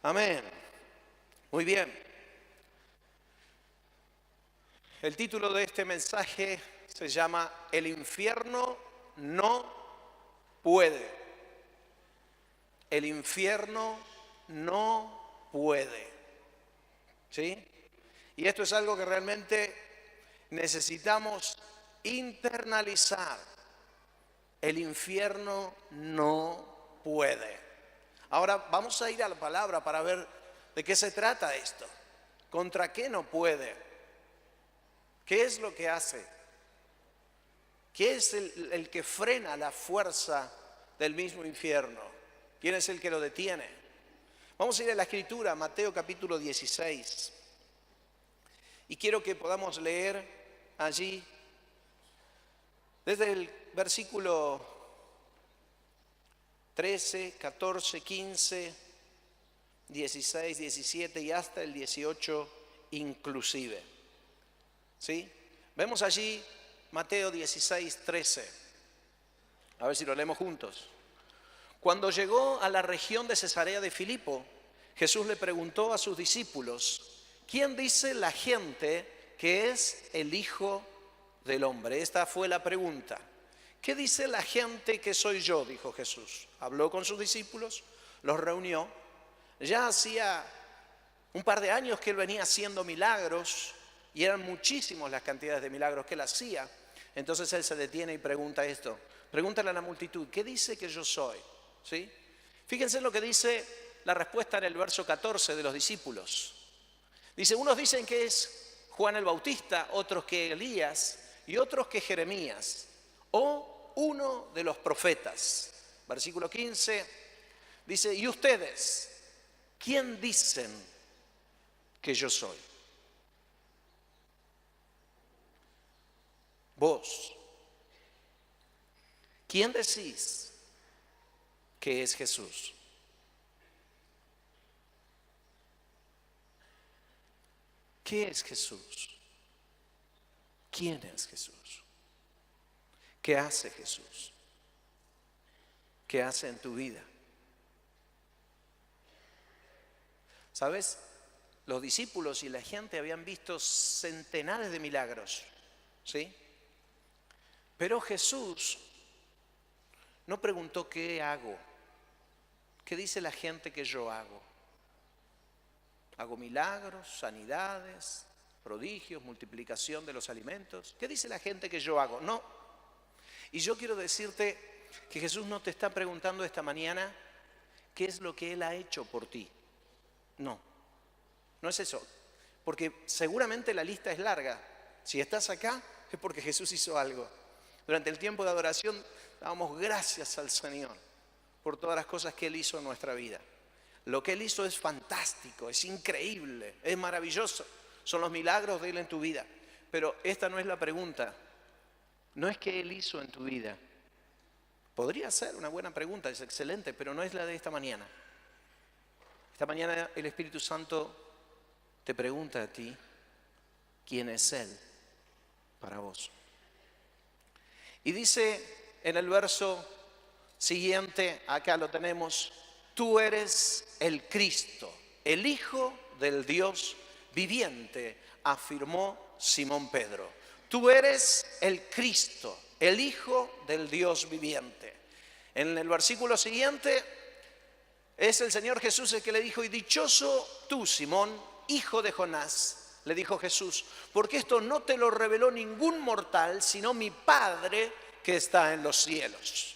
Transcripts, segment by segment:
Amén. Muy bien. El título de este mensaje se llama El infierno no puede. El infierno no puede. ¿Sí? Y esto es algo que realmente necesitamos internalizar. El infierno no puede. Ahora vamos a ir a la palabra para ver de qué se trata esto. ¿Contra qué no puede? ¿Qué es lo que hace? ¿Qué es el que frena la fuerza del mismo infierno? ¿Quién es el que lo detiene? Vamos a ir a la Escritura, Mateo capítulo 16. Y quiero que podamos leer allí desde el versículo 13, 14, 15, 16, 17 y hasta el 18 inclusive. ¿Sí? Vemos allí Mateo 16, 13. A ver si lo leemos juntos. Cuando llegó a la región de Cesarea de Filipo, Jesús le preguntó a sus discípulos: ¿quién dice la gente que es el Hijo del Hombre? Esta fue la pregunta. ¿Qué dice la gente que soy yo?, dijo Jesús. Habló con sus discípulos, los reunió. Ya hacía un par de años que él venía haciendo milagros y eran muchísimos las cantidades de milagros que él hacía. Entonces él se detiene y pregunta esto. Pregúntale a la multitud: ¿qué dice que yo soy? ¿Sí? Fíjense lo que dice la respuesta en el verso 14 de los discípulos. Dice: unos dicen que es Juan el Bautista, otros que Elías y otros que Jeremías o uno de los profetas. Versículo 15 dice: ¿y ustedes quién dicen que yo soy? Vos, ¿quién decís que es Jesús? ¿Qué es Jesús? ¿Quién es Jesús? ¿Qué hace Jesús? ¿Qué hace en tu vida? ¿Sabes? Los discípulos y la gente habían visto centenares de milagros, ¿sí? Pero Jesús no preguntó: ¿qué hago? ¿Qué dice la gente que yo hago? ¿Hago milagros, sanidades, prodigios, multiplicación de los alimentos? ¿Qué dice la gente que yo hago? No. Y yo quiero decirte que Jesús no te está preguntando esta mañana qué es lo que Él ha hecho por ti. No, no es eso. Porque seguramente la lista es larga. Si estás acá es porque Jesús hizo algo. Durante el tiempo de adoración damos gracias al Señor por todas las cosas que Él hizo en nuestra vida. Lo que Él hizo es fantástico, es increíble, es maravilloso. Son los milagros de Él en tu vida. Pero esta no es la pregunta. No es qué Él hizo en tu vida. Podría ser una buena pregunta, es excelente, pero no es la de esta mañana. Esta mañana el Espíritu Santo te pregunta a ti: ¿quién es Él para vos? Y dice en el verso siguiente, acá lo tenemos: tú eres el Cristo, el Hijo del Dios viviente, afirmó Simón Pedro. Tú eres el Cristo, el Hijo del Dios viviente. En el versículo siguiente es el Señor Jesús el que le dijo: y dichoso tú, Simón, hijo de Jonás, le dijo Jesús, porque esto no te lo reveló ningún mortal, sino mi Padre que está en los cielos.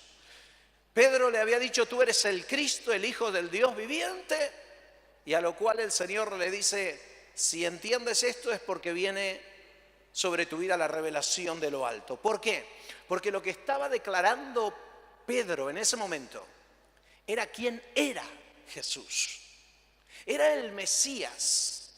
Pedro le había dicho: tú eres el Cristo, el Hijo del Dios viviente, y a lo cual el Señor le dice: si entiendes esto es porque viene sobre tu vida la revelación de lo alto. ¿Por qué? Porque lo que estaba declarando Pedro en ese momento era quién era Jesús. Era el Mesías.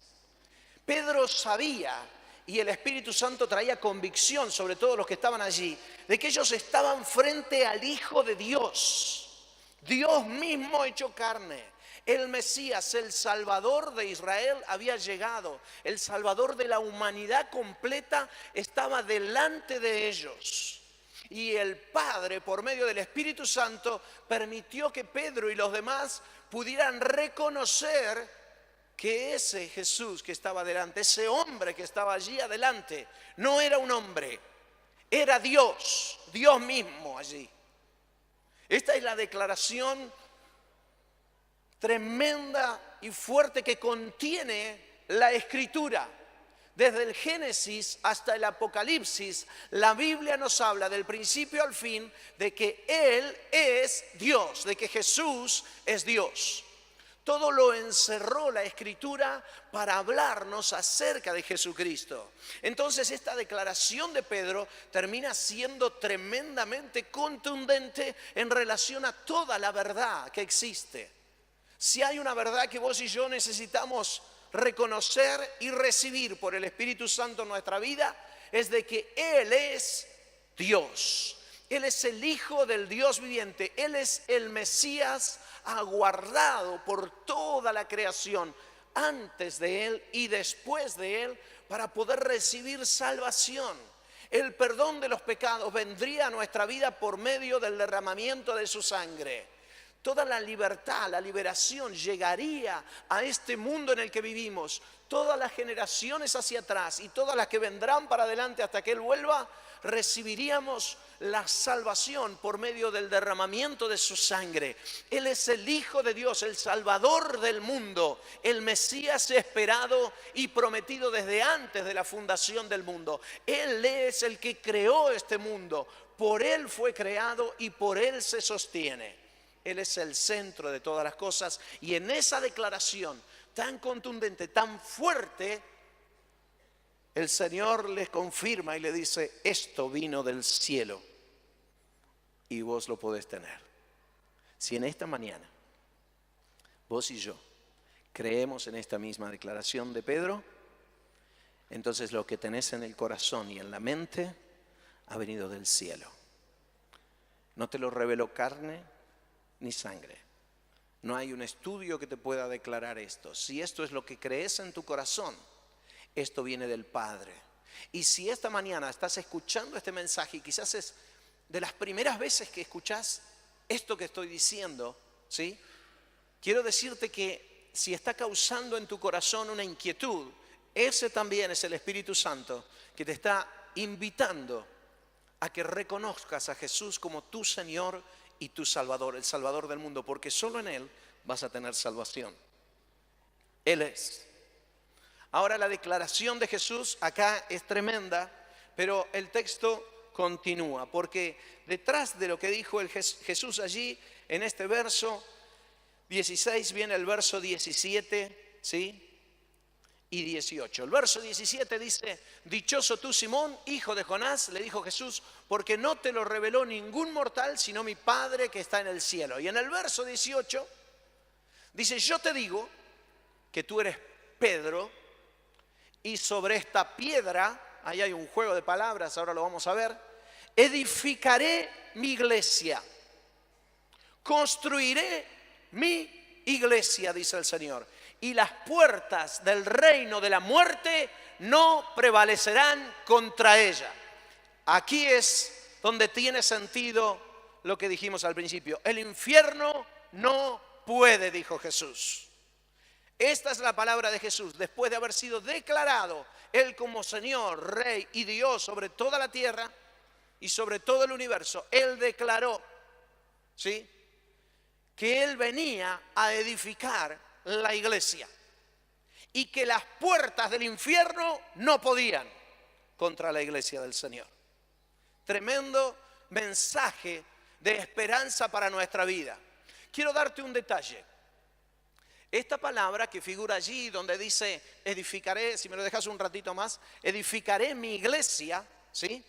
Pedro sabía, y el Espíritu Santo traía convicción sobre todos los que estaban allí, de que ellos estaban frente al Hijo de Dios, Dios mismo hecho carne. El Mesías, el Salvador de Israel, había llegado. El Salvador de la humanidad completa estaba delante de ellos. Y el Padre, por medio del Espíritu Santo, permitió que Pedro y los demás pudieran reconocer que ese Jesús que estaba delante, ese hombre que estaba allí adelante, no era un hombre, era Dios, Dios mismo allí. Esta es la declaración tremenda y fuerte que contiene la Escritura. Desde el Génesis hasta el Apocalipsis, la Biblia nos habla del principio al fin de que Él es Dios, de que Jesús es Dios. Todo lo encerró la Escritura para hablarnos acerca de Jesucristo. Entonces esta declaración de Pedro termina siendo tremendamente contundente en relación a toda la verdad que existe. Si hay una verdad que vos y yo necesitamos reconocer y recibir por el Espíritu Santo en nuestra vida, es de que Él es Dios. Él es el Hijo del Dios viviente. Él es el Mesías aguardado por toda la creación, antes de Él y después de Él, para poder recibir salvación. El perdón de los pecados vendría a nuestra vida por medio del derramamiento de su sangre. Toda la libertad, la liberación llegaría a este mundo en el que vivimos. Todas las generaciones hacia atrás y todas las que vendrán para adelante hasta que Él vuelva, recibiríamos la salvación por medio del derramamiento de su sangre. Él es el Hijo de Dios, el Salvador del mundo, el Mesías esperado y prometido desde antes de la fundación del mundo. Él es el que creó este mundo, por Él fue creado y por Él se sostiene. Él es el centro de todas las cosas, y en esa declaración tan contundente, tan fuerte, el Señor les confirma y le dice: esto vino del cielo y vos lo podés tener. Si en esta mañana vos y yo creemos en esta misma declaración de Pedro, entonces lo que tenés en el corazón y en la mente ha venido del cielo. No te lo reveló carne ni sangre. No hay un estudio que te pueda declarar esto. Si esto es lo que crees en tu corazón, esto viene del Padre. Y si esta mañana estás escuchando este mensaje y quizás es de las primeras veces que escuchás esto que estoy diciendo, ¿sí? Quiero decirte que si está causando en tu corazón una inquietud, ese también es el Espíritu Santo que te está invitando a que reconozcas a Jesús como tu Señor y tu Salvador, el Salvador del mundo, porque solo en Él vas a tener salvación. Él es. Ahora la declaración de Jesús acá es tremenda, pero el texto continúa, porque detrás de lo que dijo Jesús allí, en este verso 16 viene el verso 17, ¿sí? Y 18. El verso 17 dice: dichoso tú, Simón, hijo de Jonás, le dijo Jesús, porque no te lo reveló ningún mortal, sino mi Padre que está en el cielo. Y en el verso 18 dice: yo te digo que tú eres Pedro, y sobre esta piedra, ahí hay un juego de palabras, ahora lo vamos a ver, edificaré mi iglesia, construiré mi iglesia, dice el Señor, y las puertas del reino de la muerte no prevalecerán contra ella. Aquí es donde tiene sentido lo que dijimos al principio. El infierno no puede, dijo Jesús. Esta es la palabra de Jesús, después de haber sido declarado Él como Señor, Rey y Dios sobre toda la tierra y sobre todo el universo. Él declaró, ¿sí?, que Él venía a edificar la iglesia y que las puertas del infierno no podían contra la iglesia del Señor. Tremendo mensaje de esperanza para nuestra vida. Quiero darte un detalle. Esta palabra que figura allí donde dice edificaré, si me lo dejas un ratito más, edificaré mi iglesia, ¿sí?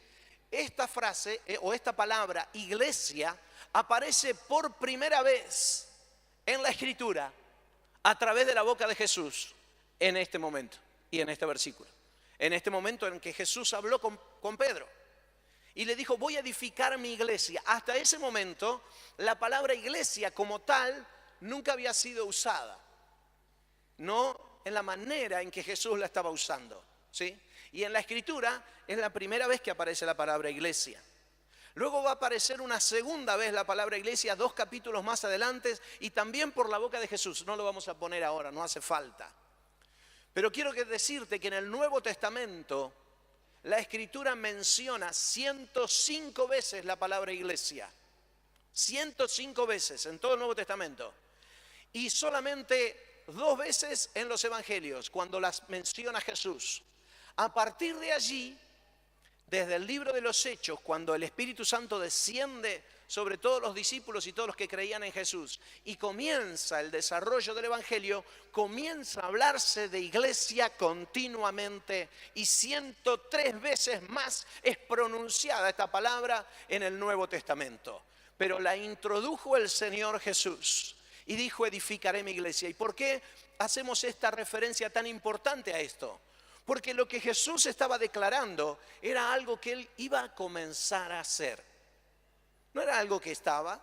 Esta frase o esta palabra iglesia aparece por primera vez en la Escritura a través de la boca de Jesús en este momento y en este versículo. En este momento en que Jesús habló con Pedro y le dijo: voy a edificar mi iglesia. Hasta ese momento la palabra iglesia como tal nunca había sido usada, no en la manera en que Jesús la estaba usando, ¿sí? Y en la Escritura es la primera vez que aparece la palabra iglesia. Luego va a aparecer una segunda vez la palabra iglesia, 2 capítulos más adelante, y también por la boca de Jesús. No lo vamos a poner ahora, no hace falta. Pero quiero decirte que en el Nuevo Testamento la Escritura menciona 105 veces la palabra iglesia. 105 veces en todo el Nuevo Testamento. Y solamente 2 veces en los Evangelios, cuando las menciona Jesús. A partir de allí, desde el libro de los Hechos, cuando el Espíritu Santo desciende sobre todos los discípulos y todos los que creían en Jesús, y comienza el desarrollo del Evangelio, comienza a hablarse de iglesia continuamente, y 103 veces más es pronunciada esta palabra en el Nuevo Testamento. Pero la introdujo el Señor Jesús y dijo: edificaré mi iglesia. ¿Y por qué hacemos esta referencia tan importante a esto? Porque lo que Jesús estaba declarando era algo que Él iba a comenzar a hacer. No era algo que estaba,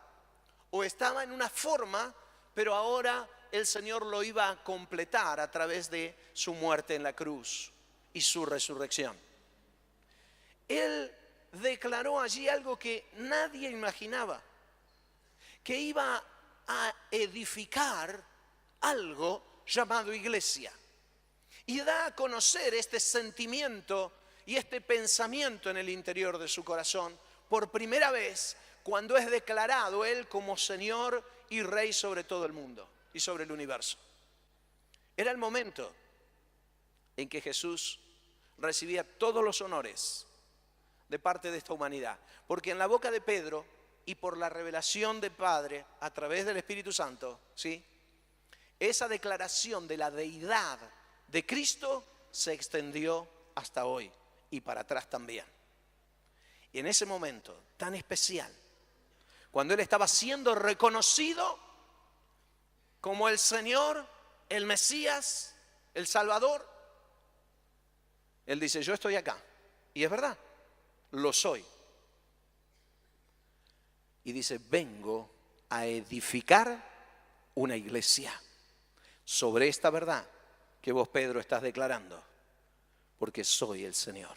o estaba en una forma, pero ahora el Señor lo iba a completar a través de su muerte en la cruz y su resurrección. Él declaró allí algo que nadie imaginaba, que iba a edificar algo llamado iglesia. Y da a conocer este sentimiento y este pensamiento en el interior de su corazón por primera vez cuando es declarado Él como Señor y Rey sobre todo el mundo y sobre el universo. Era el momento en que Jesús recibía todos los honores de parte de esta humanidad, porque en la boca de Pedro y por la revelación del Padre a través del Espíritu Santo, ¿sí?, esa declaración de la deidad de Cristo se extendió hasta hoy y para atrás también. Y en ese momento tan especial, cuando Él estaba siendo reconocido como el Señor, el Mesías, el Salvador, Él dice: yo estoy acá. Y es verdad, lo soy. Y dice: vengo a edificar una iglesia sobre esta verdad que vos, Pedro, estás declarando, porque soy el Señor.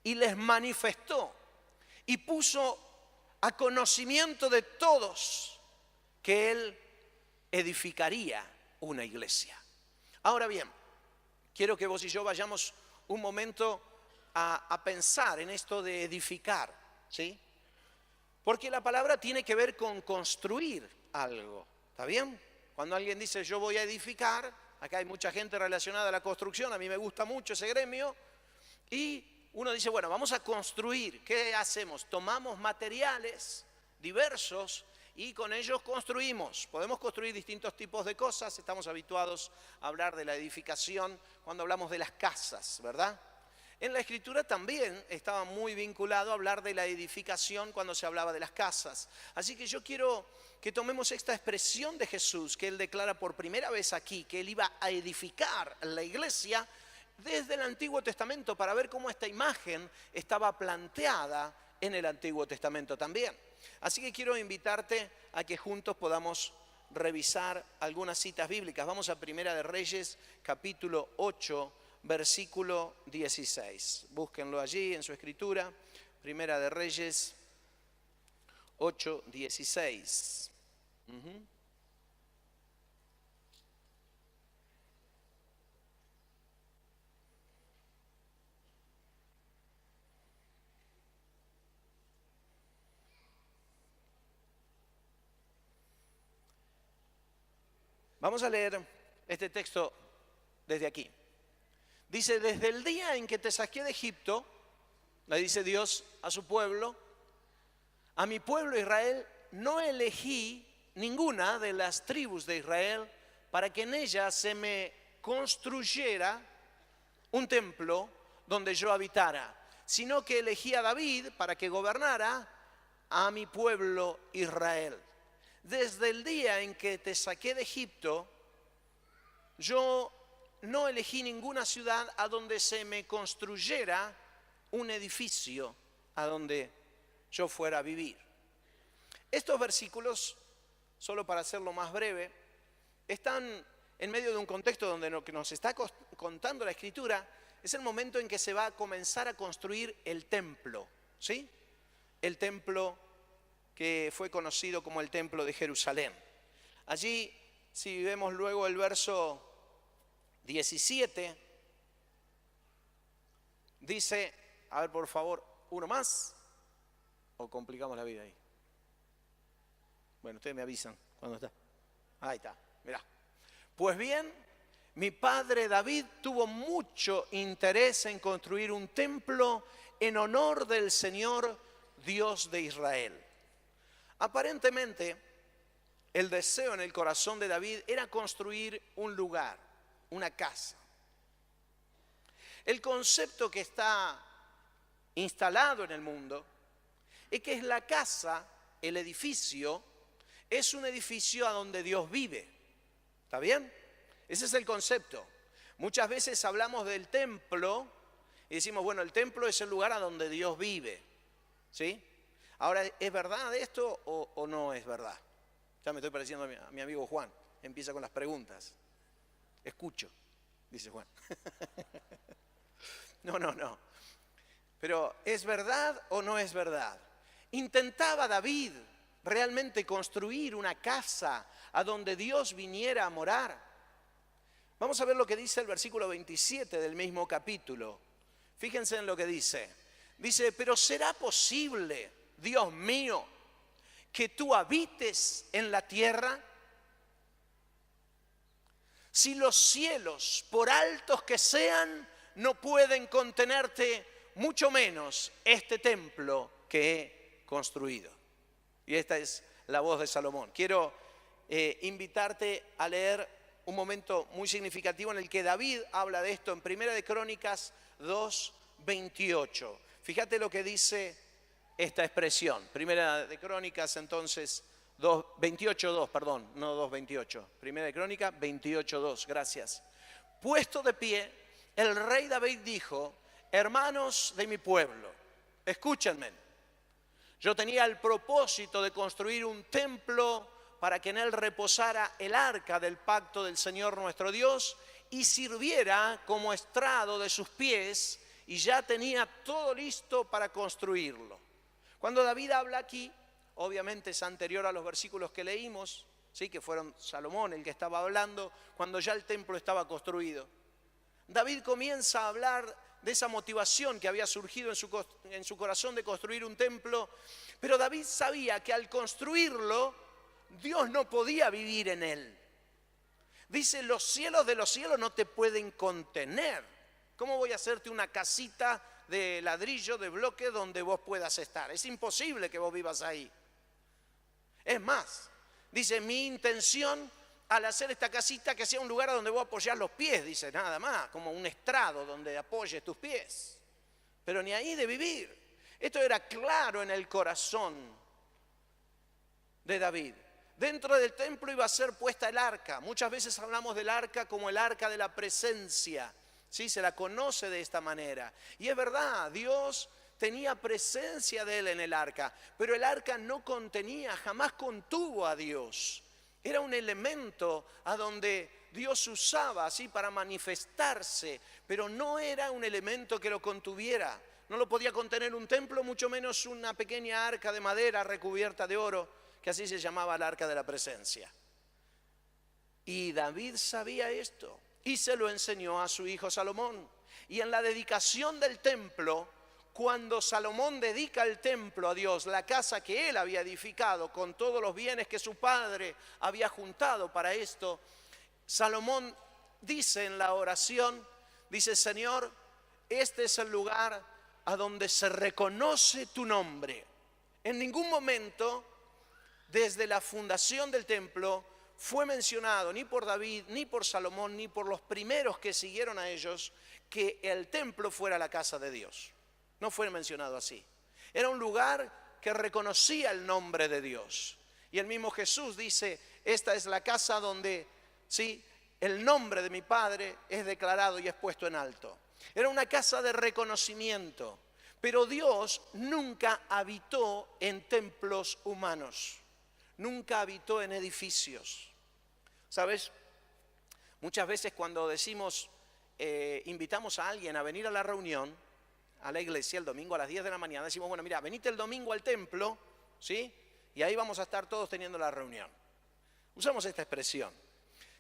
Y les manifestó y puso a conocimiento de todos que Él edificaría una iglesia. Ahora bien, quiero que vos y yo vayamos un momento a pensar en esto de edificar, ¿sí? Porque la palabra tiene que ver con construir algo, ¿está bien? Cuando alguien dice: yo voy a edificar, acá hay mucha gente relacionada a la construcción, a mí me gusta mucho ese gremio, y uno dice: bueno, vamos a construir. ¿Qué hacemos? Tomamos materiales diversos y con ellos construimos. Podemos construir distintos tipos de cosas. Estamos habituados a hablar de la edificación cuando hablamos de las casas, ¿verdad? En la Escritura también estaba muy vinculado a hablar de la edificación cuando se hablaba de las casas. Así que yo quiero que tomemos esta expresión de Jesús, que Él declara por primera vez aquí, que Él iba a edificar la iglesia desde el Antiguo Testamento, para ver cómo esta imagen estaba planteada en el Antiguo Testamento también. Así que quiero invitarte a que juntos podamos revisar algunas citas bíblicas. Vamos a Primera de Reyes, capítulo 8, versículo 16. Búsquenlo allí en su escritura. Primera de Reyes 8, 16. Vamos a leer este texto desde aquí. Dice: desde el día en que te saqué de Egipto, le dice Dios a su pueblo, a mi pueblo Israel, no elegí ninguna de las tribus de Israel para que en ella se me construyera un templo donde yo habitara, sino que elegí a David para que gobernara a mi pueblo Israel. Desde el día en que te saqué de Egipto, yo no elegí ninguna ciudad a donde se me construyera un edificio a donde yo fuera a vivir. Estos versículos, solo para hacerlo más breve, están en medio de un contexto donde lo que nos está contando la Escritura es el momento en que se va a comenzar a construir el templo, ¿sí? el templo que fue conocido como el templo de Jerusalén. Allí, si vemos luego el verso 17, dice, a ver por favor, uno más, o complicamos la vida ahí. Bueno, ustedes me avisan cuando está. Ahí está, mirá. Pues bien, mi padre David tuvo mucho interés en construir un templo en honor del Señor Dios de Israel. Aparentemente, el deseo en el corazón de David era construir un lugar, una casa. El concepto que está instalado en el mundo es que es la casa, el edificio, es un edificio a donde Dios vive. ¿Está bien? Ese es el concepto. Muchas veces hablamos del templo y decimos, bueno, el templo es el lugar a donde Dios vive. ¿Sí? Ahora, ¿es verdad esto o no es verdad? Ya me estoy pareciendo a mi amigo Juan. Empieza con las preguntas. Escucho, dice Juan. No. Pero, ¿es verdad o no es verdad? ¿Intentaba David realmente construir una casa a donde Dios viniera a morar? Vamos a ver lo que dice el versículo 27 del mismo capítulo. Fíjense en lo que dice. Dice, pero ¿será posible, Dios mío, que tú habites en la tierra? Si los cielos, por altos que sean, no pueden contenerte, mucho menos este templo que he construido. Y esta es la voz de Salomón. Quiero invitarte a leer un momento muy significativo en el que David habla de esto en Primera de Crónicas 2:28. Fíjate lo que dice esta expresión. Primera de Crónicas, entonces, 28:2, perdón, no 2:28. Primera de Crónicas 28:2, gracias. Puesto de pie, el rey David dijo, hermanos de mi pueblo, escúchenme. Yo tenía el propósito de construir un templo para que en él reposara el arca del pacto del Señor nuestro Dios y sirviera como estrado de sus pies, y ya tenía todo listo para construirlo. Cuando David habla aquí, obviamente es anterior a los versículos que leímos, ¿sí? Que fueron Salomón el que estaba hablando cuando ya el templo estaba construido. David comienza a hablar de esa motivación que había surgido en su corazón de construir un templo, pero David sabía que al construirlo, Dios no podía vivir en él. Dice, los cielos de los cielos no te pueden contener. ¿Cómo voy a hacerte una casita de ladrillo, de bloque, donde vos puedas estar? Es imposible que vos vivas ahí. Es más, dice, mi intención al hacer esta casita que sea un lugar donde vos apoyás los pies, dice, nada más, como un estrado donde apoyes tus pies. Pero ni ahí de vivir. Esto era claro en el corazón de David. Dentro del templo iba a ser puesta el arca. Muchas veces hablamos del arca como el arca de la presencia. Sí, se la conoce de esta manera. Y es verdad, Dios tenía presencia de él en el arca, pero el arca no contenía, jamás contuvo a Dios. Era un elemento a donde Dios usaba así para manifestarse, pero no era un elemento que lo contuviera. No lo podía contener un templo, mucho menos una pequeña arca de madera recubierta de oro, que así se llamaba el arca de la presencia. Y David sabía esto y se lo enseñó a su hijo Salomón. Y en la dedicación del templo, cuando Salomón dedica el templo a Dios, la casa que él había edificado con todos los bienes que su padre había juntado para esto, Salomón dice en la oración, dice, Señor, este es el lugar a donde se reconoce tu nombre. En ningún momento, desde la fundación del templo, fue mencionado ni por David, ni por Salomón, ni por los primeros que siguieron a ellos, que el templo fuera la casa de Dios. No fue mencionado así. Era un lugar que reconocía el nombre de Dios. Y el mismo Jesús dice, esta es la casa donde, ¿sí?, el nombre de mi Padre es declarado y es puesto en alto. Era una casa de reconocimiento. Pero Dios nunca habitó en templos humanos. Nunca habitó en edificios. ¿Sabes? Muchas veces cuando decimos, invitamos a alguien a venir a la reunión, a la iglesia el domingo a las 10 de la mañana, decimos, bueno, mira, venite el domingo al templo, ¿sí? Y ahí vamos a estar todos teniendo la reunión. Usamos esta expresión.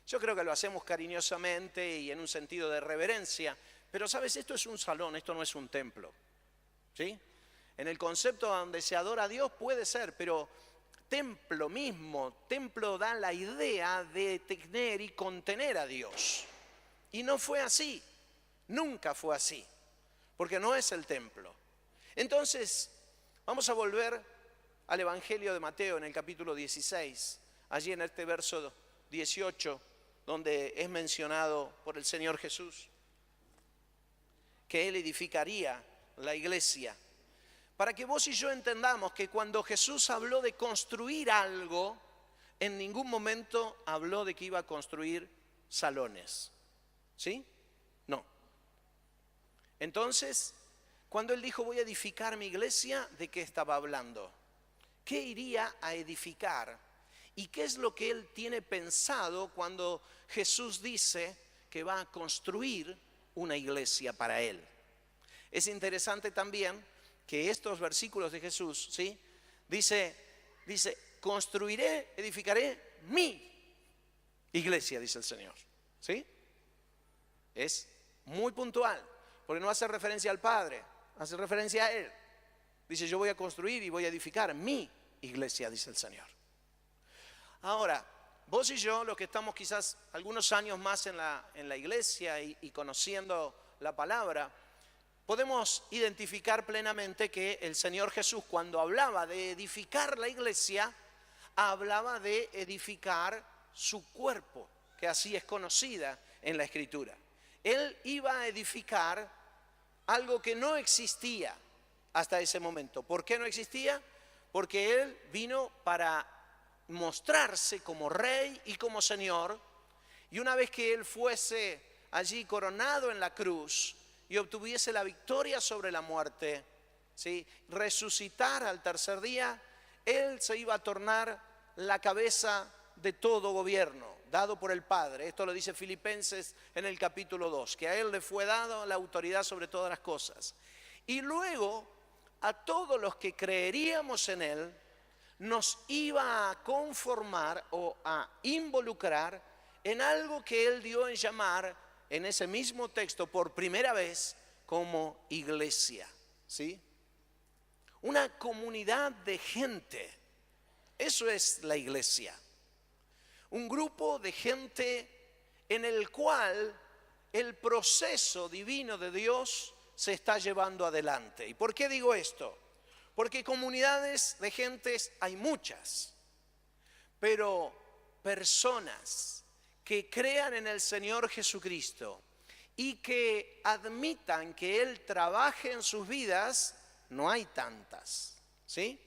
Yo creo que lo hacemos cariñosamente y en un sentido de reverencia, pero sabes, esto es un salón, esto no es un templo, ¿sí? En el concepto donde se adora a Dios puede ser, pero templo mismo, templo da la idea de tener y contener a Dios. Y no fue así, nunca fue así, porque no es el templo. Entonces, vamos a volver al Evangelio de Mateo en el capítulo 16, allí en este verso 18, donde es mencionado por el Señor Jesús que Él edificaría la iglesia. Para que vos y yo entendamos que cuando Jesús habló de construir algo, en ningún momento habló de que iba a construir salones. ¿Sí? No. Entonces, cuando Él dijo voy a edificar mi iglesia, ¿de qué estaba hablando? ¿Qué iría a edificar? ¿Y qué es lo que Él tiene pensado cuando Jesús dice que va a construir una iglesia para Él? Es interesante también que estos versículos de Jesús, ¿sí? Dice, construiré, edificaré mi iglesia, dice el Señor, ¿sí? Es muy puntual, porque no hace referencia al Padre, hace referencia a Él. Dice, yo voy a construir y voy a edificar mi iglesia, dice el Señor. Ahora, vos y yo, los que estamos quizás algunos años más en la iglesia y conociendo la palabra, podemos identificar plenamente que el Señor Jesús, cuando hablaba de edificar la iglesia, hablaba de edificar su cuerpo, que así es conocida en la Escritura. Él iba a edificar algo que no existía hasta ese momento. ¿Por qué no existía? Porque Él vino para mostrarse como Rey y como Señor, y una vez que Él fuese allí coronado en la cruz y obtuviese la victoria sobre la muerte, ¿sí? Resucitar al tercer día, Él se iba a tornar la cabeza de todo gobierno dado por el Padre. Esto lo dice Filipenses en el capítulo 2, que a Él le fue dado la autoridad sobre todas las cosas. Y luego a todos los que creeríamos en Él, nos iba a conformar o a involucrar en algo que Él dio en llamar en ese mismo texto por primera vez como iglesia, ¿sí? Una comunidad de gente, eso es la iglesia. Un grupo de gente en el cual el proceso divino de Dios se está llevando adelante. ¿Y por qué digo esto? Porque comunidades de gentes hay muchas, pero personas que crean en el Señor Jesucristo y que admitan que Él trabaje en sus vidas, no hay tantas, ¿sí?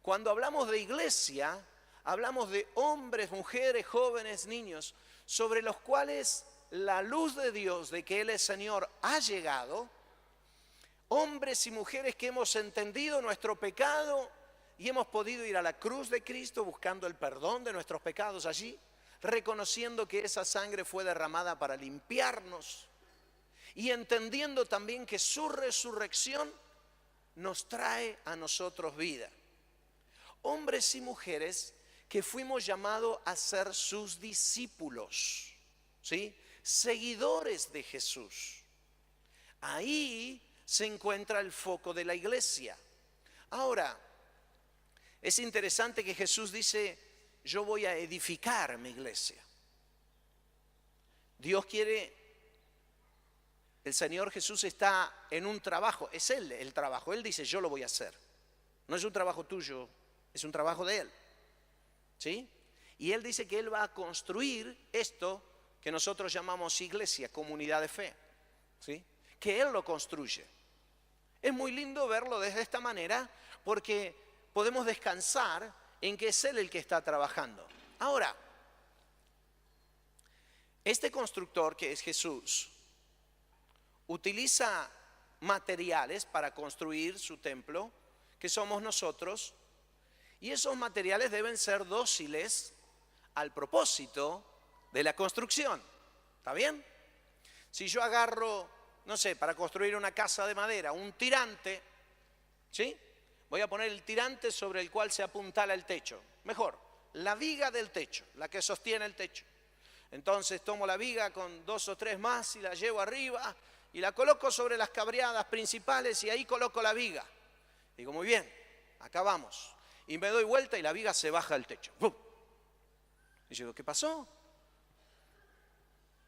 Cuando hablamos de iglesia, hablamos de hombres, mujeres, jóvenes, niños, sobre los cuales la luz de Dios, de que Él es Señor, ha llegado. Hombres y mujeres que hemos entendido nuestro pecado y hemos podido ir a la cruz de Cristo buscando el perdón de nuestros pecados allí, reconociendo que esa sangre fue derramada para limpiarnos y entendiendo también que su resurrección nos trae a nosotros vida. Hombres y mujeres que fuimos llamados a ser sus discípulos, ¿sí? Seguidores de Jesús. Ahí se encuentra el foco de la iglesia. Ahora, es interesante que Jesús dice, yo voy a edificar mi iglesia. Dios quiere, el Señor Jesús está en un trabajo, es Él el trabajo. Él dice, yo lo voy a hacer. No es un trabajo tuyo, es un trabajo de Él, ¿sí? Y Él dice que Él va a construir esto que nosotros llamamos iglesia, comunidad de fe, ¿sí? Que Él lo construye. Es muy lindo verlo desde esta manera porque podemos descansar en que es Él el que está trabajando. Ahora, este constructor que es Jesús utiliza materiales para construir su templo, que somos nosotros, y esos materiales deben ser dóciles al propósito de la construcción. ¿Está bien? Si yo agarro no sé, para construir una casa de madera, un tirante, ¿sí? Voy a poner el tirante sobre el cual se apuntala el techo. Mejor, la viga del techo, la que sostiene el techo. Entonces tomo la viga con 2 o 3 más y la llevo arriba y la coloco sobre las cabreadas principales y ahí coloco la viga. Digo, muy bien, acá vamos. Y me doy vuelta y la viga se baja del techo. ¡Bum! Y yo digo, ¿qué pasó?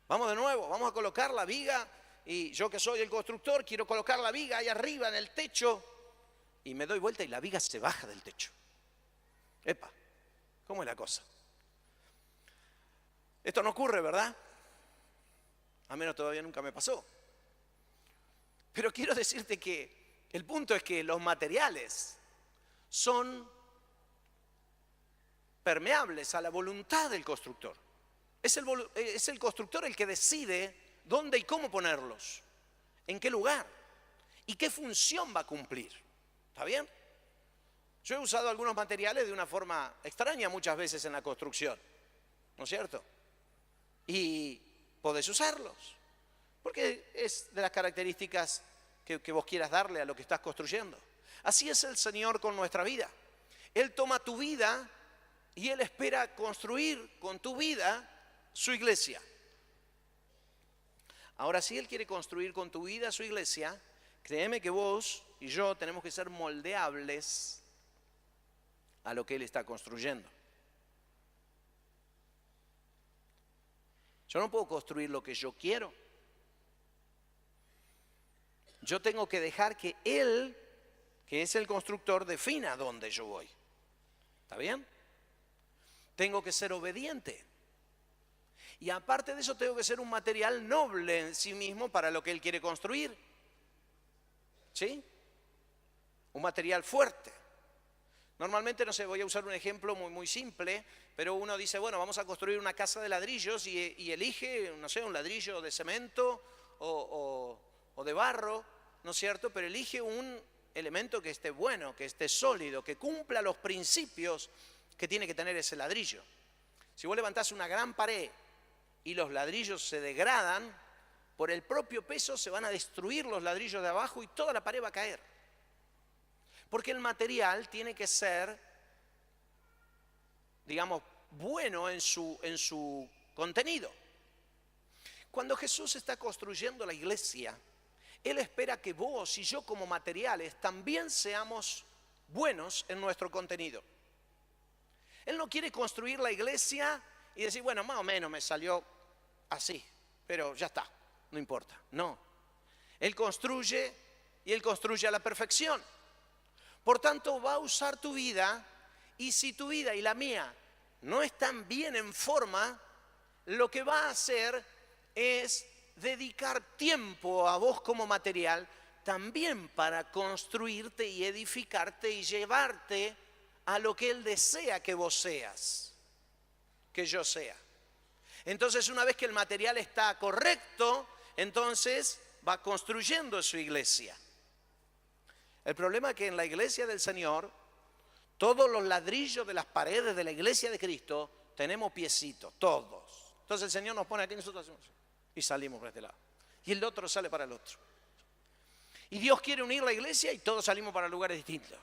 Vamos de nuevo, vamos a colocar la viga. Y yo que soy el constructor, quiero colocar la viga ahí arriba en el techo. Y me doy vuelta y la viga se baja del techo. Epa, ¿cómo es la cosa? Esto no ocurre, ¿verdad? A menos todavía nunca me pasó. Pero quiero decirte que el punto es que los materiales son permeables a la voluntad del constructor. Es el constructor el que decide dónde y cómo ponerlos, en qué lugar y qué función va a cumplir. ¿Está bien? Yo he usado algunos materiales de una forma extraña muchas veces en la construcción, ¿no es cierto? Y podés usarlos, porque es de las características que vos quieras darle a lo que estás construyendo. Así es el Señor con nuestra vida. Él toma tu vida y Él espera construir con tu vida su iglesia. Ahora, si Él quiere construir con tu vida su iglesia, créeme que vos y yo tenemos que ser moldeables a lo que Él está construyendo. Yo no puedo construir lo que yo quiero. Yo tengo que dejar que Él, que es el constructor, defina dónde yo voy. ¿Está bien? Tengo que ser obediente. Y aparte de eso tengo que ser un material noble en sí mismo para lo que Él quiere construir. ¿Sí? Un material fuerte. Normalmente, no sé, voy a usar un ejemplo muy simple, pero uno dice, bueno, vamos a construir una casa de ladrillos y elige, no sé, un ladrillo de cemento o de barro, ¿no es cierto? Pero elige un elemento que esté bueno, que esté sólido, que cumpla los principios que tiene que tener ese ladrillo. Si vos levantás una gran pared y los ladrillos se degradan, por el propio peso se van a destruir los ladrillos de abajo y toda la pared va a caer. Porque el material tiene que ser, digamos, bueno en su contenido. Cuando Jesús está construyendo la iglesia, Él espera que vos y yo como materiales también seamos buenos en nuestro contenido. Él no quiere construir la iglesia y decir, bueno, más o menos me salió así, pero ya está, no importa. No, Él construye y Él construye a la perfección. Por tanto, va a usar tu vida y si tu vida y la mía no están bien en forma, lo que va a hacer es dedicar tiempo a vos como material también para construirte y edificarte y llevarte a lo que Él desea que vos seas, que yo sea. Entonces, una vez que el material está correcto, entonces va construyendo su iglesia. El problema es que en la iglesia del Señor, todos los ladrillos de las paredes de la iglesia de Cristo, tenemos piecitos, todos. Entonces el Señor nos pone aquí, nosotros hacemos y salimos para este lado. Y el otro sale para el otro. Y Dios quiere unir la iglesia y todos salimos para lugares distintos.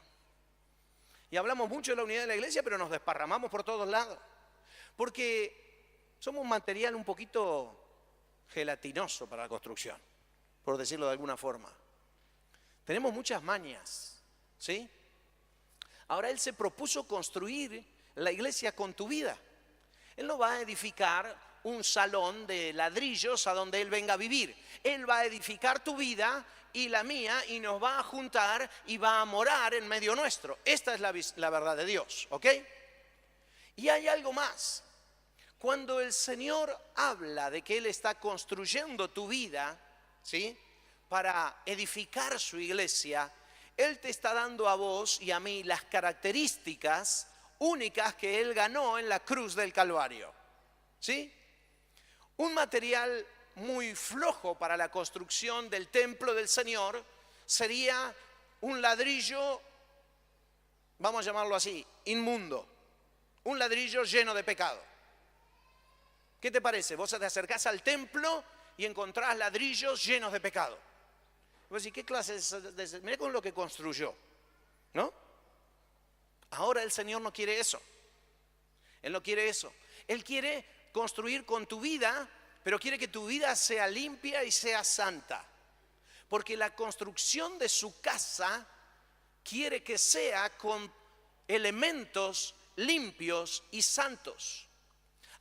Y hablamos mucho de la unidad de la iglesia, pero nos desparramamos por todos lados. Porque somos un material un poquito gelatinoso para la construcción, por decirlo de alguna forma. Tenemos muchas mañas, ¿sí? Ahora Él se propuso construir la iglesia con tu vida. Él no va a edificar un salón de ladrillos a donde Él venga a vivir. Él va a edificar tu vida y la mía y nos va a juntar y va a morar en medio nuestro. Esta es la verdad de Dios, ¿ok? Y hay algo más. Cuando el Señor habla de que Él está construyendo tu vida, ¿sí?, para edificar su iglesia, Él te está dando a vos y a mí las características únicas que Él ganó en la cruz del Calvario. ¿Sí? Un material muy flojo para la construcción del templo del Señor sería un ladrillo, vamos a llamarlo así, inmundo. Un ladrillo lleno de pecado. ¿Qué te parece? Vos te acercás al templo y encontrás ladrillos llenos de pecado. Vos decís, ¿qué clase de mirá con lo que construyó? ¿No? Ahora el Señor no quiere eso. Él no quiere eso. Él quiere construir con tu vida, pero quiere que tu vida sea limpia y sea santa. Porque la construcción de su casa quiere que sea con elementos limpios y santos.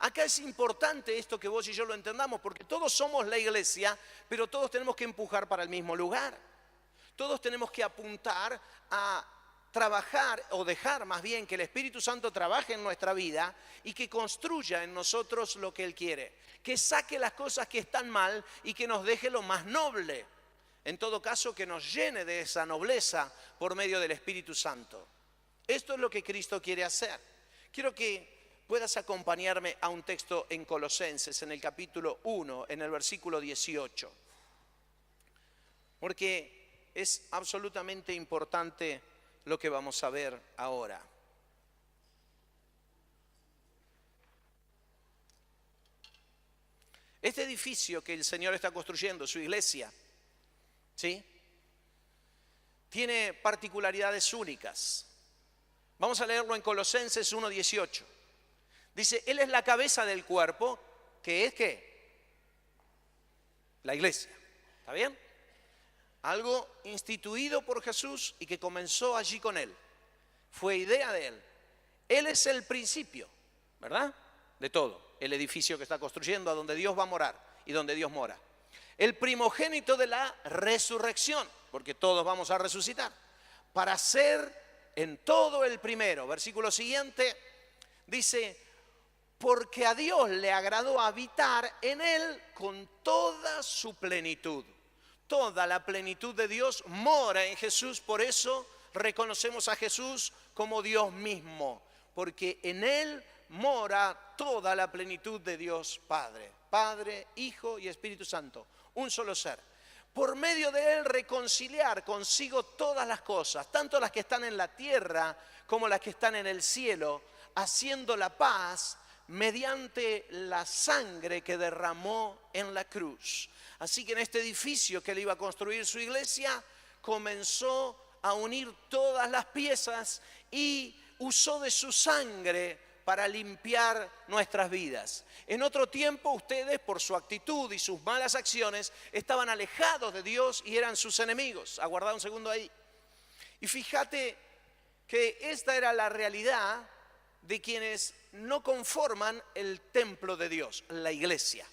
Acá es importante esto que vos y yo lo entendamos, porque todos somos la iglesia, pero todos tenemos que empujar para el mismo lugar. Todos tenemos que apuntar a trabajar, o dejar más bien que el Espíritu Santo trabaje en nuestra vida y que construya en nosotros lo que Él quiere. Que saque las cosas que están mal y que nos deje lo más noble. En todo caso, que nos llene de esa nobleza por medio del Espíritu Santo. Esto es lo que Cristo quiere hacer. Quiero que puedas acompañarme a un texto en Colosenses, en el capítulo 1, en el versículo 18. Porque es absolutamente importante lo que vamos a ver ahora. Este edificio que el Señor está construyendo, su iglesia, ¿sí?, tiene particularidades únicas. Vamos a leerlo en Colosenses 1:18. Dice, Él es la cabeza del cuerpo, que es ¿qué? La iglesia. ¿Está bien? Algo instituido por Jesús y que comenzó allí con Él. Fue idea de Él. Él es el principio, ¿verdad? De todo. El edificio que está construyendo, a donde Dios va a morar y donde Dios mora. El primogénito de la resurrección, porque todos vamos a resucitar, para ser en todo el primero. Versículo siguiente dice, porque a Dios le agradó habitar en Él con toda su plenitud. Toda la plenitud de Dios mora en Jesús, por eso reconocemos a Jesús como Dios mismo, porque en Él mora toda la plenitud de Dios Padre. Padre, Hijo y Espíritu Santo, un solo ser. Por medio de Él reconciliar consigo todas las cosas, tanto las que están en la tierra como las que están en el cielo, haciendo la paz mediante la sangre que derramó en la cruz. Así que en este edificio que Él iba a construir su iglesia, comenzó a unir todas las piezas y usó de su sangre para limpiar nuestras vidas. En otro tiempo ustedes, por su actitud y sus malas acciones, estaban alejados de Dios y eran sus enemigos. Aguardá un segundo ahí. Y fíjate que esta era la realidad de quienes no conforman el templo de Dios, la iglesia.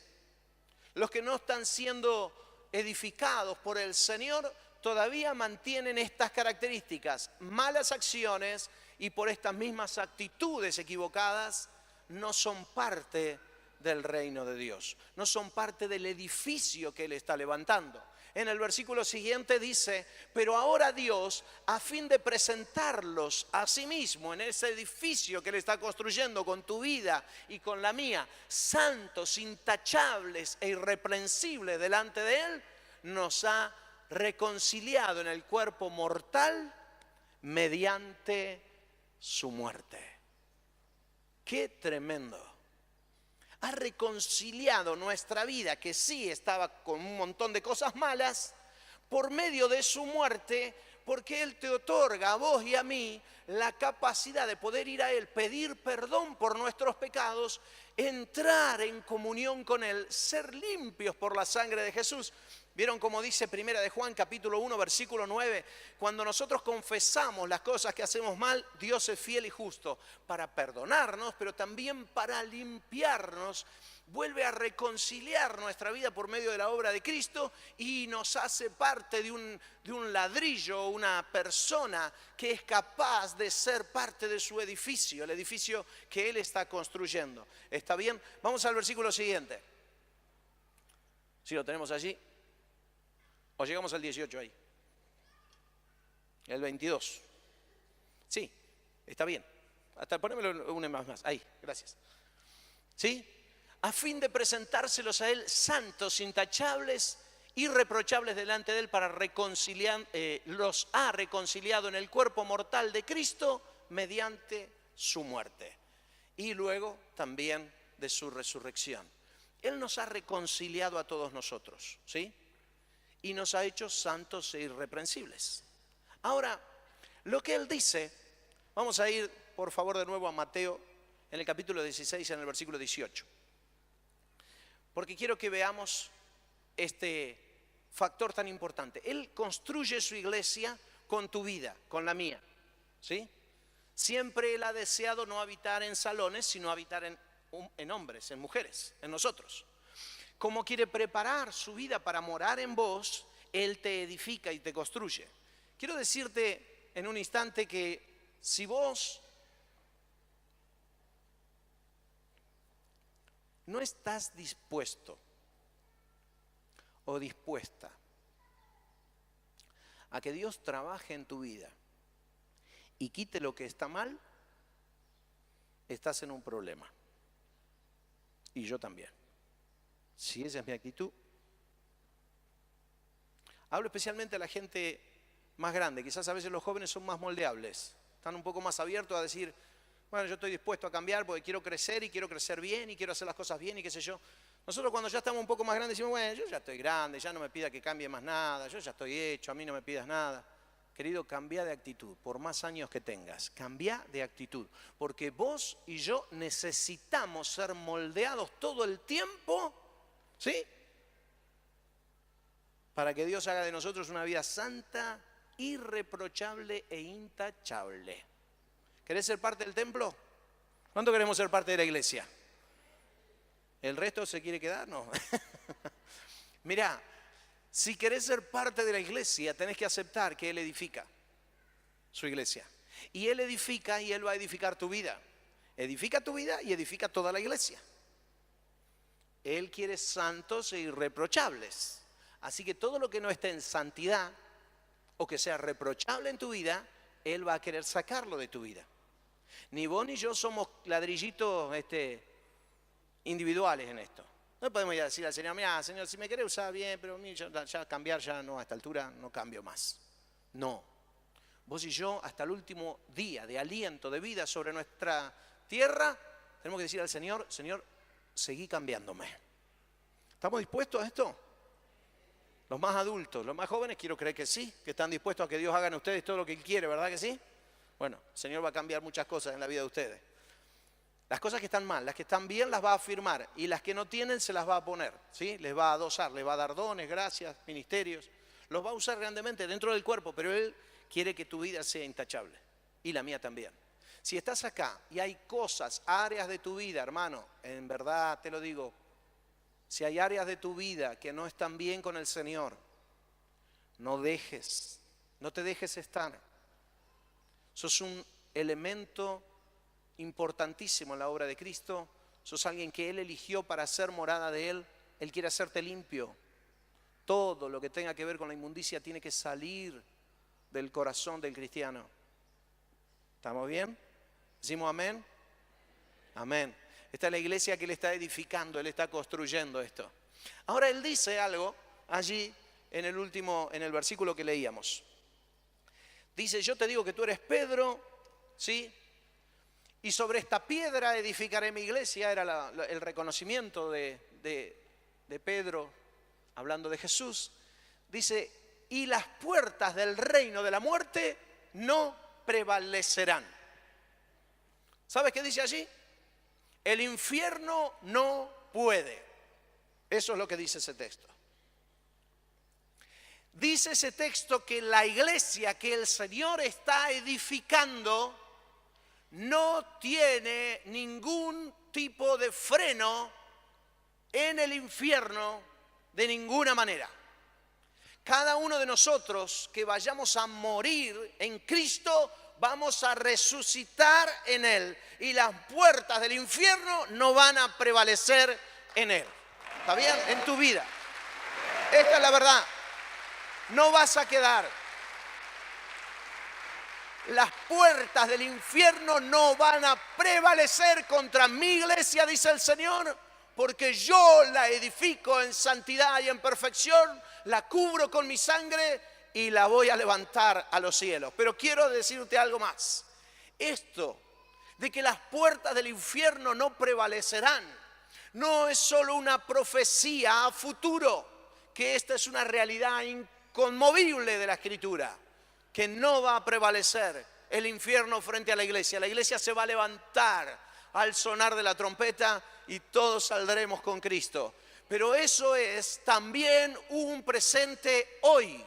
Los que no están siendo edificados por el Señor todavía mantienen estas características, malas acciones, y por estas mismas actitudes equivocadas no son parte del reino de Dios, no son parte del edificio que Él está levantando. En el versículo siguiente dice, pero ahora Dios, a fin de presentarlos a sí mismo en ese edificio que Él está construyendo con tu vida y con la mía, santos, intachables e irreprensibles delante de Él, nos ha reconciliado en el cuerpo mortal mediante su muerte. ¡Qué tremendo! Ha reconciliado nuestra vida, que sí estaba con un montón de cosas malas, por medio de su muerte, porque Él te otorga a vos y a mí la capacidad de poder ir a Él, pedir perdón por nuestros pecados, entrar en comunión con Él, ser limpios por la sangre de Jesús. ¿Vieron cómo dice Primera de Juan, capítulo 1, versículo 9? Cuando nosotros confesamos las cosas que hacemos mal, Dios es fiel y justo para perdonarnos, pero también para limpiarnos. Vuelve a reconciliar nuestra vida por medio de la obra de Cristo y nos hace parte de un ladrillo, una persona que es capaz de ser parte de su edificio, el edificio que Él está construyendo. ¿Está bien? Vamos al versículo siguiente. Si lo tenemos allí. ¿O llegamos al 18 ahí? El 22. Sí, está bien. Hasta ponémelo una más. Ahí, gracias. ¿Sí? A fin de presentárselos a Él santos, intachables, irreprochables delante de Él para reconciliar, los ha reconciliado en el cuerpo mortal de Cristo mediante su muerte. Y luego también de su resurrección. Él nos ha reconciliado a todos nosotros, ¿sí? Y nos ha hecho santos e irreprensibles. Ahora, lo que Él dice, vamos a ir por favor de nuevo a Mateo en el capítulo 16, en el versículo 18. Porque quiero que veamos este factor tan importante. Él construye su iglesia con tu vida, con la mía, ¿sí? Siempre Él ha deseado no habitar en salones, sino habitar en hombres, en mujeres, en nosotros. Como quiere preparar su vida para morar en vos, Él te edifica y te construye. Quiero decirte en un instante que si vos no estás dispuesto o dispuesta a que Dios trabaje en tu vida y quite lo que está mal, estás en un problema. Y yo también. Si esa es mi actitud. Hablo especialmente a la gente más grande. Quizás a veces los jóvenes son más moldeables. Están un poco más abiertos a decir, bueno, yo estoy dispuesto a cambiar porque quiero crecer y quiero crecer bien y quiero hacer las cosas bien y qué sé yo. Nosotros cuando ya estamos un poco más grandes decimos, bueno, yo ya estoy grande, ya no me pida que cambie más nada, yo ya estoy hecho, a mí no me pidas nada. Querido, cambia de actitud, por más años que tengas, cambia de actitud. Porque vos y yo necesitamos ser moldeados todo el tiempo, ¿sí? Para que Dios haga de nosotros una vida santa, irreprochable e intachable. ¿Querés ser parte del templo? ¿Cuánto queremos ser parte de la iglesia? ¿El resto se quiere quedar? No. Mirá, si querés ser parte de la iglesia, tenés que aceptar que Él edifica su iglesia. Y Él edifica y Él va a edificar tu vida. Edifica tu vida y edifica toda la iglesia. Él quiere santos e irreprochables. Así que todo lo que no esté en santidad o que sea reprochable en tu vida, Él va a querer sacarlo de tu vida. Ni vos ni yo somos ladrillitos individuales en esto. No podemos ir a decir al Señor, mira, Señor, si me querés usar bien, pero ya cambiar ya no, a esta altura no cambio más. No. Vos y yo, hasta el último día de aliento, de vida sobre nuestra tierra, tenemos que decir al Señor, Señor, seguí cambiándome. ¿Estamos dispuestos a esto? Los más adultos, los más jóvenes, quiero creer que sí, que están dispuestos a que Dios haga en ustedes todo lo que Él quiere, ¿verdad que sí? Bueno, el Señor va a cambiar muchas cosas en la vida de ustedes. Las cosas que están mal, las que están bien las va a afirmar y las que no tienen se las va a poner, ¿sí? Les va a adosar, les va a dar dones, gracias, ministerios. Los va a usar grandemente dentro del cuerpo, pero Él quiere que tu vida sea intachable y la mía también. Si estás acá y hay cosas, áreas de tu vida, hermano, en verdad te lo digo, si hay áreas de tu vida que no están bien con el Señor, no te dejes estar. Sos un elemento importantísimo en la obra de Cristo. Sos alguien que Él eligió para ser morada de Él. Él quiere hacerte limpio. Todo lo que tenga que ver con la inmundicia tiene que salir del corazón del cristiano. ¿Estamos bien? ¿Decimos amén? Amén. Esta es la iglesia que Él está edificando, Él está construyendo esto. Ahora Él dice algo allí en el versículo que leíamos. Dice, yo te digo que tú eres Pedro, ¿sí? Y sobre esta piedra edificaré mi iglesia. Era el reconocimiento de Pedro, hablando de Jesús. Dice, y las puertas del reino de la muerte no prevalecerán. ¿Sabes qué dice allí? El infierno no puede. Eso es lo que dice ese texto. Dice ese texto que la iglesia que el Señor está edificando no tiene ningún tipo de freno en el infierno de ninguna manera. Cada uno de nosotros que vayamos a morir en Cristo, vamos a resucitar en Él. Y las puertas del infierno no van a prevalecer en Él. ¿Está bien? En tu vida. Esta es la verdad. No vas a quedar. Las puertas del infierno no van a prevalecer contra mi iglesia, dice el Señor, porque yo la edifico en santidad y en perfección, la cubro con mi sangre y la voy a levantar a los cielos. Pero quiero decirte algo más. Esto de que las puertas del infierno no prevalecerán No es solo una profecía a futuro, que esta es una realidad inconmovible de la Escritura, que no va a prevalecer el infierno frente a la iglesia. La iglesia se va a levantar al sonar de la trompeta y todos saldremos con Cristo. Pero eso es también un presente hoy.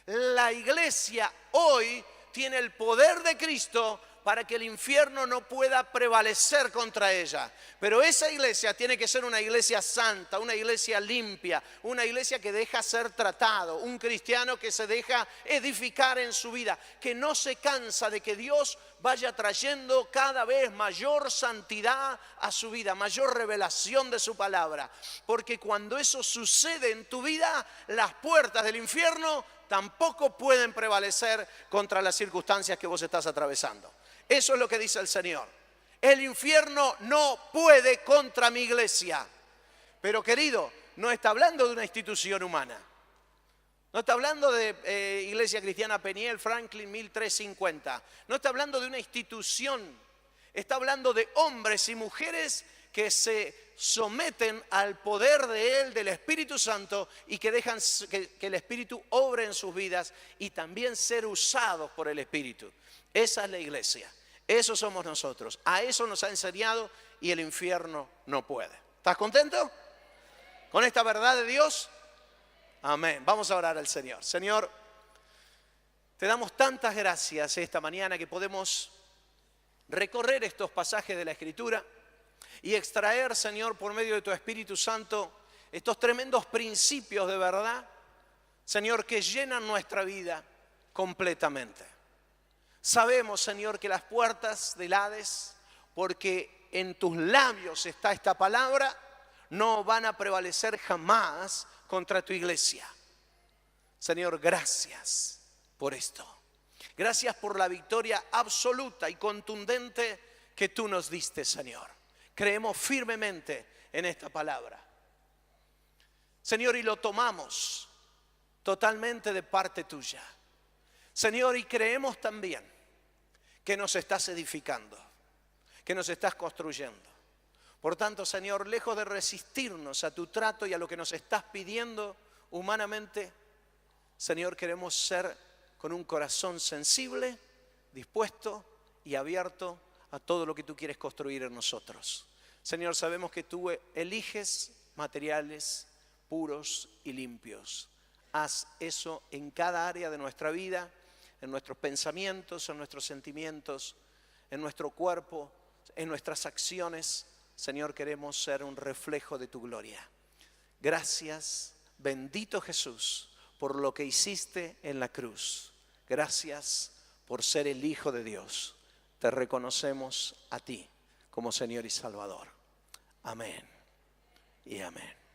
La iglesia hoy tiene el poder de Cristo para que el infierno no pueda prevalecer contra ella. Pero esa iglesia tiene que ser una iglesia santa, una iglesia limpia, una iglesia que deja ser tratado, un cristiano que se deja edificar en su vida, que no se cansa de que Dios vaya trayendo cada vez mayor santidad a su vida, mayor revelación de su palabra. Porque cuando eso sucede en tu vida, las puertas del infierno tampoco pueden prevalecer contra las circunstancias que vos estás atravesando. Eso es lo que dice el Señor. El infierno no puede contra mi iglesia. Pero querido, no está hablando de una institución humana. No está hablando de Iglesia Cristiana Peniel, Franklin 1350. No está hablando de una institución. Está hablando de hombres y mujeres que se someten al poder de Él, del Espíritu Santo, y que dejan que el Espíritu obre en sus vidas y también ser usados por el Espíritu. Esa es la iglesia. Eso somos nosotros. A eso nos ha enseñado y el infierno no puede. ¿Estás contento con esta verdad de Dios? Amén. Vamos a orar al Señor. Señor, te damos tantas gracias esta mañana que podemos recorrer estos pasajes de la Escritura y extraer, Señor, por medio de tu Espíritu Santo, estos tremendos principios de verdad, Señor, que llenan nuestra vida completamente. Sabemos, Señor, que las puertas del Hades, porque en tus labios está esta palabra, no van a prevalecer jamás contra tu iglesia. Señor, gracias por esto. Gracias por la victoria absoluta y contundente que tú nos diste, Señor. Creemos firmemente en esta palabra, Señor, y lo tomamos totalmente de parte tuya, Señor, y creemos también que nos estás edificando, que nos estás construyendo. Por tanto, Señor, lejos de resistirnos a tu trato y a lo que nos estás pidiendo humanamente, Señor, queremos ser con un corazón sensible, dispuesto y abierto a todo lo que tú quieres construir en nosotros. Señor, sabemos que tú eliges materiales puros y limpios. Haz eso en cada área de nuestra vida, en nuestros pensamientos, en nuestros sentimientos, en nuestro cuerpo, en nuestras acciones. Señor, queremos ser un reflejo de tu gloria. Gracias, bendito Jesús, por lo que hiciste en la cruz. Gracias por ser el Hijo de Dios. Te reconocemos a ti como Señor y Salvador. Amén y amén.